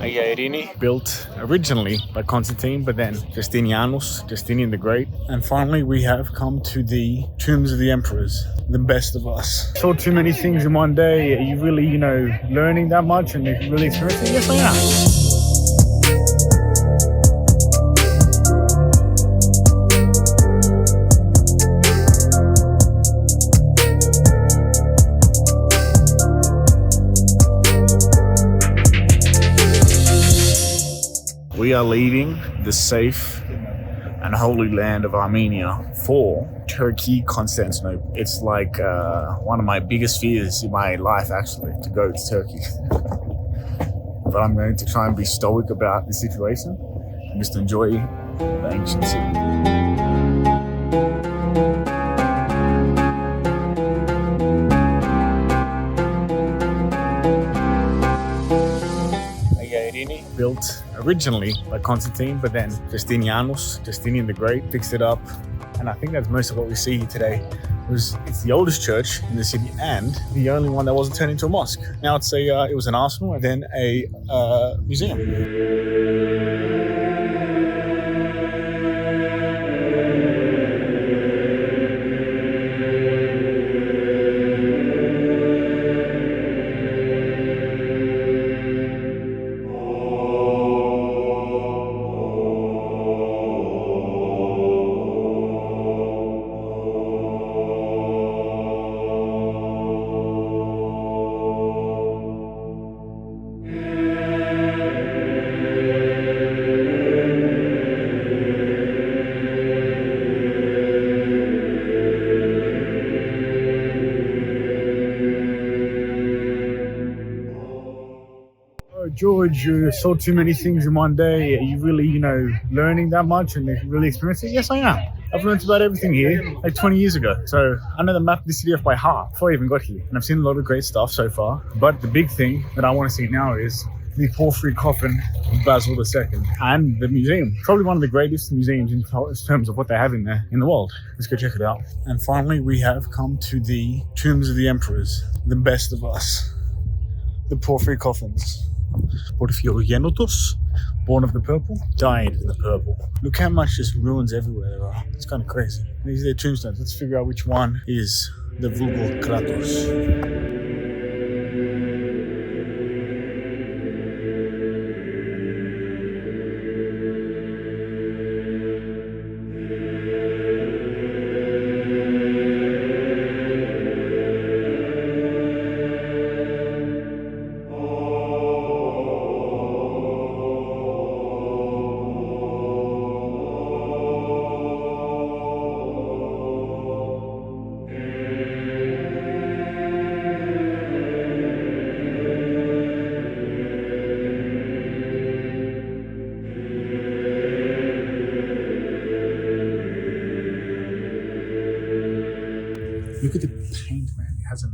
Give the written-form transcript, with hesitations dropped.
Agia, built originally by Constantine, but then Justinian the Great. And finally, we have come to the tombs of the emperors, the best of us. Saw too many things in one day. Are you really, learning that much and really experiencing? Yes, I am. We are leaving the safe and holy land of Armenia for Turkey, Constantinople. It's like one of my biggest fears in my life, actually, to go to Turkey. But I'm going to try and be stoic about the situation and just enjoy the ancient city. Built originally by Constantine, but then Justinian the Great fixed it up. And I think that's most of what we see here today. It's the oldest church in the city and the only one that wasn't turned into a mosque. Now it was an arsenal and then a museum. George, you saw too many things in one day. Are you really, learning that much and really experiencing? Yes, I am. I've learned about everything here like 20 years ago. So I know the map of the city off by heart before I even got here. And I've seen a lot of great stuff so far. But the big thing that I want to see now is the porphyry coffin of Basil II and the museum. Probably one of the greatest museums in terms of what they have in there in the world. Let's go check it out. And finally, we have come to the tombs of the emperors, the best of us, the porphyry coffins. Porphyrogenetos, born of the purple, died in the purple. Look how much just ruins everywhere there are. It's kind of crazy. These are their tombstones. Let's figure out which one is the Vulgo Kratos. Look at the paint, man. It has a